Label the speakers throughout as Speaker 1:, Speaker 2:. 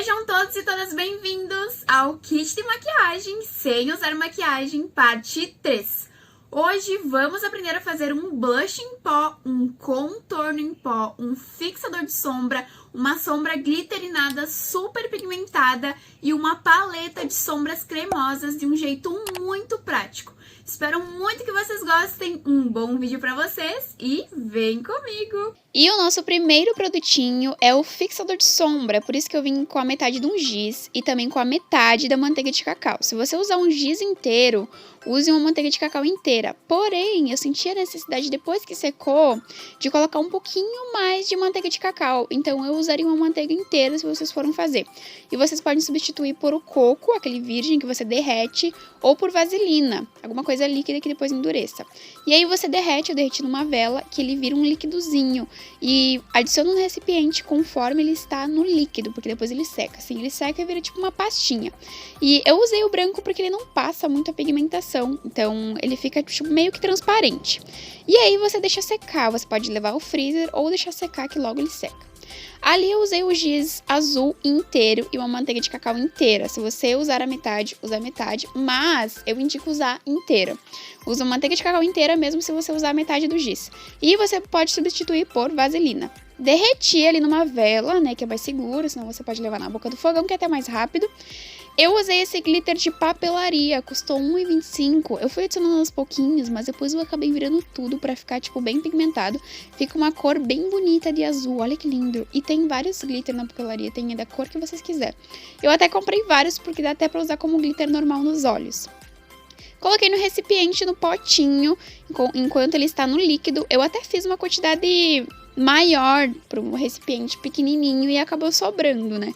Speaker 1: Sejam todos e todas bem-vindos ao kit de maquiagem sem usar maquiagem, parte 3. Hoje vamos aprender a fazer um blush em pó, um contorno em pó, um fixador de sombra, uma sombra glitterinada super pigmentada e uma paleta de sombras cremosas de um jeito muito prático. Espero muito que vocês gostem, um bom vídeo pra vocês e vem comigo!
Speaker 2: E o nosso primeiro produtinho é o fixador de sombra, por isso que eu vim com a metade de um giz e também com a metade da manteiga de cacau. Se você usar um giz inteiro, use uma manteiga de cacau inteira. Porém, eu senti a necessidade, depois que secou, de colocar um pouquinho mais de manteiga de cacau. Então, eu usaria uma manteiga inteira se vocês forem fazer. E vocês podem substituir por o coco, aquele virgem que você derrete, ou por vaselina, alguma coisa líquida que depois endureça. E aí você derrete, eu derreti numa vela, que ele vira um liquidozinho. E adiciona no recipiente conforme ele está no líquido, porque depois ele seca. Assim, ele seca e vira tipo uma pastinha. E eu usei o branco porque ele não passa muito a pigmentação, então ele fica tipo, meio que transparente. E aí você deixa secar, você pode levar ao freezer ou deixar secar que logo ele seca. Ali eu usei o giz azul inteiro e uma manteiga de cacau inteira. Se você usar a metade, usa a metade, mas eu indico usar inteira. Usa manteiga de cacau inteira mesmo se você usar a metade do giz. E você pode substituir por vaselina. Derreti ali numa vela, né, que é mais seguro, senão você pode levar na boca do fogão, que é até mais rápido. Eu usei esse glitter de papelaria, custou R$1,25. Eu fui adicionando aos pouquinhos, mas depois eu acabei virando tudo pra ficar, tipo, bem pigmentado. Fica uma cor bem bonita de azul, olha que lindo. E tem vários glitter na papelaria, tem da cor que vocês quiserem. Eu até comprei vários, porque dá até pra usar como glitter normal nos olhos. Coloquei no recipiente, no potinho, enquanto ele está no líquido. Eu até fiz uma quantidade maior para um recipiente pequenininho e acabou sobrando, né?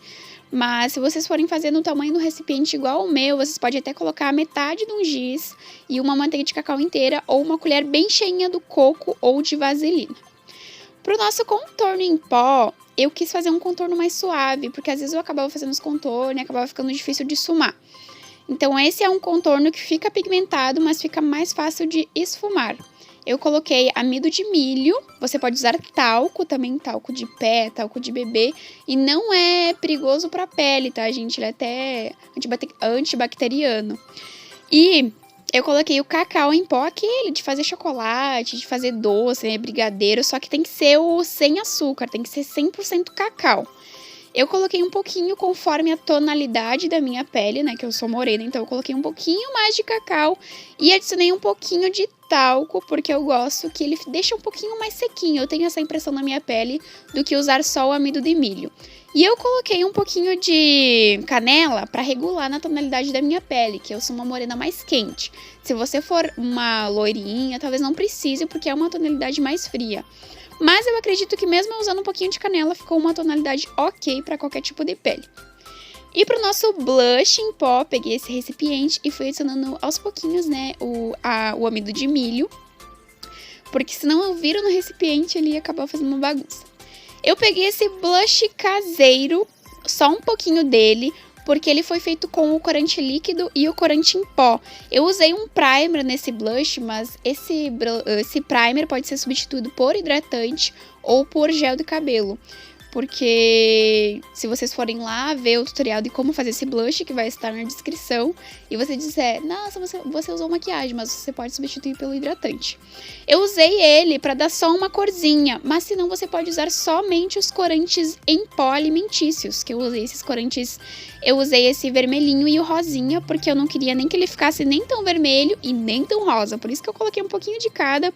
Speaker 2: Mas se vocês forem fazer no tamanho do recipiente igual ao meu, vocês podem até colocar a metade de um giz e uma manteiga de cacau inteira ou uma colher bem cheinha do coco ou de vaselina. Para o nosso contorno em pó, eu quis fazer um contorno mais suave, porque às vezes eu acabava fazendo os contornos e acabava ficando difícil de esfumar. Então esse é um contorno que fica pigmentado, mas fica mais fácil de esfumar. Eu coloquei amido de milho, você pode usar talco também, talco de pé, talco de bebê. E não é perigoso para a pele, tá, gente? Ele é até antibacteriano. E eu coloquei o cacau em pó, aquele de fazer chocolate, de fazer doce, né, brigadeiro. Só que tem que ser o sem açúcar, tem que ser 100% cacau. Eu coloquei um pouquinho conforme a tonalidade da minha pele, né, que eu sou morena, então eu coloquei um pouquinho mais de cacau e adicionei um pouquinho de talco, porque eu gosto que ele deixa um pouquinho mais sequinho, eu tenho essa impressão na minha pele do que usar só o amido de milho. E eu coloquei um pouquinho de canela para regular na tonalidade da minha pele, que eu sou uma morena mais quente. Se você for uma loirinha, talvez não precise, porque é uma tonalidade mais fria. Mas eu acredito que mesmo usando um pouquinho de canela, ficou uma tonalidade ok para qualquer tipo de pele. E para o nosso blush em pó, peguei esse recipiente e fui adicionando aos pouquinhos, né, o amido de milho. Porque senão eu viro no recipiente ali e acabar fazendo uma bagunça. Eu peguei esse blush caseiro, só um pouquinho dele, porque ele foi feito com o corante líquido e o corante em pó. Eu usei um primer nesse blush, mas esse primer pode ser substituído por hidratante ou por gel de cabelo. Porque se vocês forem lá ver o tutorial de como fazer esse blush, que vai estar na descrição, e você disser, nossa, você usou maquiagem, mas você pode substituir pelo hidratante. Eu usei ele para dar só uma corzinha, mas se não, você pode usar somente os corantes em pó alimentícios, que eu usei esses corantes, eu usei esse vermelhinho e o rosinha, porque eu não queria nem que ele ficasse nem tão vermelho e nem tão rosa, por isso que eu coloquei um pouquinho de cada.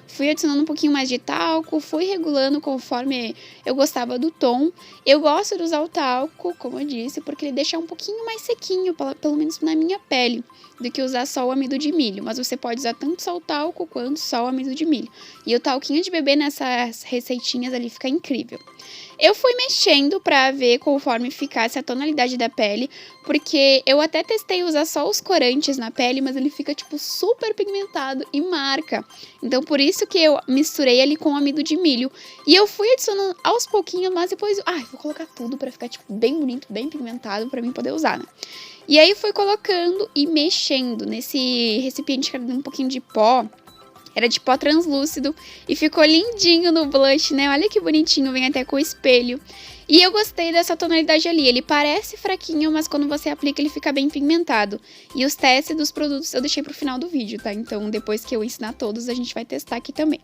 Speaker 2: Fui adicionando um pouquinho mais de talco, fui regulando conforme eu gostava do tom. Eu gosto de usar o talco, como eu disse, porque ele deixa um pouquinho mais sequinho, pelo menos na minha pele, do que usar só o amido de milho. Mas você pode usar tanto só o talco quanto só o amido de milho. E o talquinho de bebê nessas receitinhas ali fica incrível. Eu fui mexendo pra ver conforme ficasse a tonalidade da pele, porque eu até testei usar só os corantes na pele, mas ele fica, tipo, super pigmentado e marca. Então, por isso que eu misturei ali com amido de milho. E eu fui adicionando aos pouquinhos, mas depois, vou colocar tudo pra ficar, tipo, bem bonito, bem pigmentado, pra mim poder usar, né? E aí, fui colocando e mexendo nesse recipiente que era um pouquinho de pó. Era de pó translúcido e ficou lindinho no blush, né? Olha que bonitinho, vem até com o espelho. E eu gostei dessa tonalidade ali, ele parece fraquinho, mas quando você aplica ele fica bem pigmentado. E os testes dos produtos eu deixei pro final do vídeo, tá? Então depois que eu ensinar todos, a gente vai testar aqui também.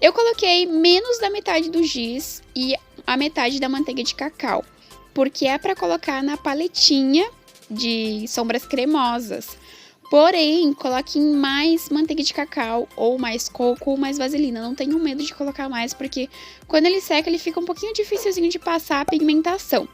Speaker 2: Eu coloquei menos da metade do giz e a metade da manteiga de cacau, porque é pra colocar na paletinha de sombras cremosas. Porém, coloque mais manteiga de cacau, ou mais coco, ou mais vaselina. Não tenham medo de colocar mais, porque quando ele seca, ele fica um pouquinho dificilzinho de passar a pigmentação.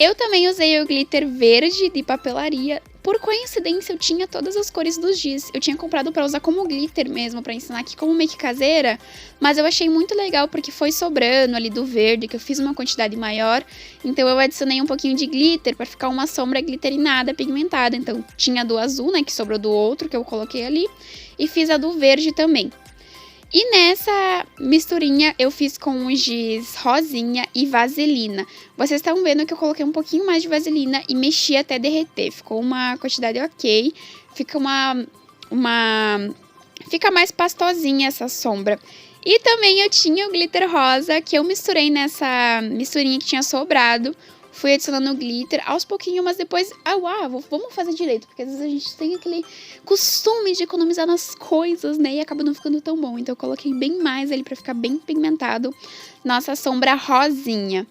Speaker 2: Eu também usei o glitter verde de papelaria. Por coincidência, eu tinha todas as cores dos giz. Eu tinha comprado pra usar como glitter mesmo, pra ensinar aqui como make caseira. Mas eu achei muito legal porque foi sobrando ali do verde, que eu fiz uma quantidade maior. Então eu adicionei um pouquinho de glitter pra ficar uma sombra glitterinada, pigmentada. Então tinha a do azul, né, que sobrou do outro, que eu coloquei ali. E fiz a do verde também. E nessa misturinha eu fiz com o giz rosinha e vaselina. Vocês estão vendo que eu coloquei um pouquinho mais de vaselina e mexi até derreter. Ficou uma quantidade ok. Fica fica mais pastosinha essa sombra. E também eu tinha o glitter rosa que eu misturei nessa misturinha que tinha sobrado. Fui adicionando glitter aos pouquinhos, mas depois, vamos fazer direito, porque às vezes a gente tem aquele costume de economizar nas coisas, né, e acaba não ficando tão bom. Então eu coloquei bem mais ali pra ficar bem pigmentado nossa sombra rosinha.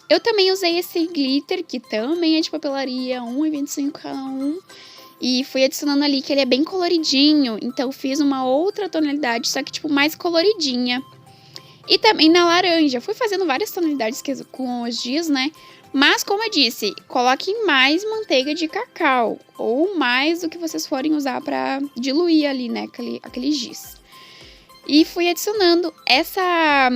Speaker 2: Eu também usei esse glitter, que também é de papelaria, R$1,25 cada um. E fui adicionando ali que ele é bem coloridinho, então fiz uma outra tonalidade, só que tipo mais coloridinha. E também na laranja, fui fazendo várias tonalidades com os giz, né? Mas, como eu disse, coloquem mais manteiga de cacau, ou mais do que vocês forem usar pra diluir ali, né, aquele giz. E fui adicionando essa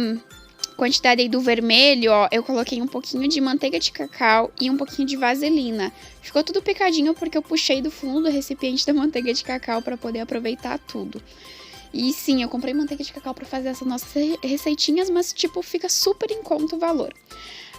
Speaker 2: quantidade aí do vermelho, ó, eu coloquei um pouquinho de manteiga de cacau e um pouquinho de vaselina. Ficou tudo picadinho porque eu puxei do fundo do recipiente da manteiga de cacau pra poder aproveitar tudo. E sim, eu comprei manteiga de cacau pra fazer essas nossas receitinhas, mas tipo, fica super em conta o valor.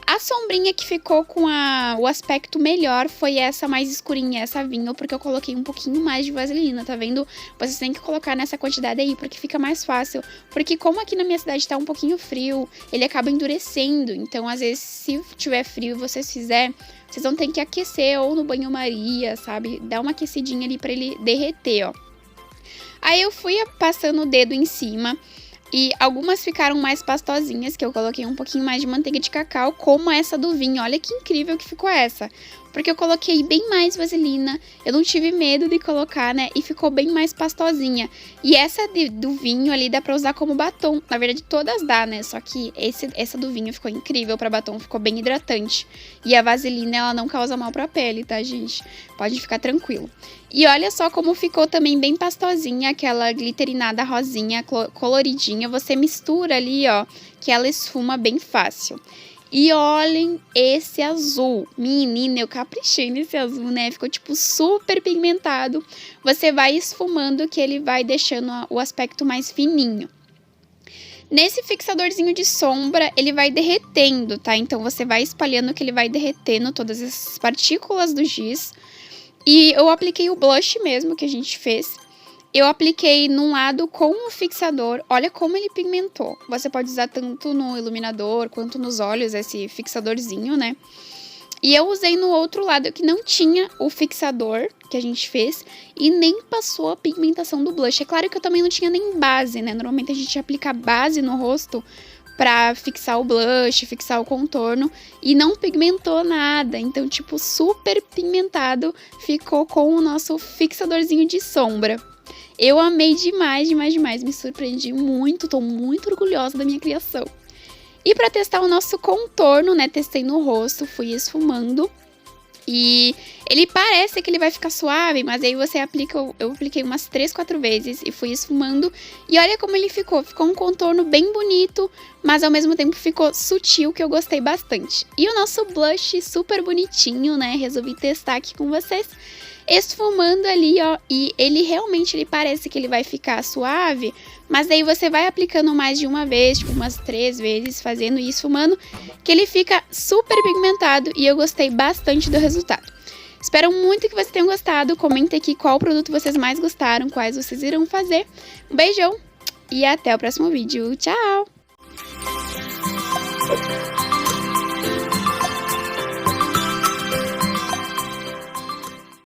Speaker 2: A sombrinha que ficou com o aspecto melhor foi essa mais escurinha, essa vinho, porque eu coloquei um pouquinho mais de vaselina, tá vendo? Vocês têm que colocar nessa quantidade aí, porque fica mais fácil. Porque como aqui na minha cidade tá um pouquinho frio, ele acaba endurecendo. Então, às vezes, se tiver frio e vocês fizerem, vocês vão ter que aquecer ou no banho-maria, sabe? Dar uma aquecidinha ali pra ele derreter, ó. Aí eu fui passando o dedo em cima. E algumas ficaram mais pastosinhas, que eu coloquei um pouquinho mais de manteiga de cacau, como essa do vinho. Olha que incrível que ficou essa. Porque eu coloquei bem mais vaselina, eu não tive medo de colocar, né? E ficou bem mais pastosinha. E essa do vinho ali dá pra usar como batom. Na verdade, todas dá, né? Só que essa do vinho ficou incrível pra batom, ficou bem hidratante. E a vaselina, ela não causa mal pra pele, tá, gente? Pode ficar tranquilo. E olha só como ficou também bem pastosinha, aquela glitterinada rosinha, coloridinha. Você mistura ali, ó, que ela esfuma bem fácil. E olhem esse azul. Menina, eu caprichei nesse azul, né? Ficou, tipo, super pigmentado. Você vai esfumando que ele vai deixando o aspecto mais fininho. Nesse fixadorzinho de sombra, ele vai derretendo, tá? Então, você vai espalhando que ele vai derretendo todas essas partículas do giz. E eu apliquei o blush mesmo que a gente fez. Eu apliquei num lado com o fixador, olha como ele pigmentou. Você pode usar tanto no iluminador quanto nos olhos esse fixadorzinho, né? E eu usei no outro lado que não tinha o fixador que a gente fez e nem passou a pigmentação do blush. É claro que eu também não tinha nem base, né? Normalmente a gente aplica base no rosto pra fixar o blush, fixar o contorno e não pigmentou nada. Então, tipo, super pigmentado ficou com o nosso fixadorzinho de sombra. Eu amei demais, demais, demais. Me surpreendi muito, tô muito orgulhosa da minha criação. E pra testar o nosso contorno, né, testei no rosto, fui esfumando. E ele parece que ele vai ficar suave, mas aí você aplica, eu apliquei umas 3, 4 vezes e fui esfumando. E olha como ele ficou, ficou um contorno bem bonito, mas ao mesmo tempo ficou sutil, que eu gostei bastante. E o nosso blush super bonitinho, né, resolvi testar aqui com vocês. Esfumando ali, ó, e ele realmente parece que ele vai ficar suave, mas daí você vai aplicando mais de uma vez, tipo umas 3 vezes, fazendo e esfumando, que ele fica super pigmentado e eu gostei bastante do resultado. Espero muito que vocês tenham gostado. Comentem aqui qual produto vocês mais gostaram, quais vocês irão fazer. Um beijão e até o próximo vídeo. Tchau!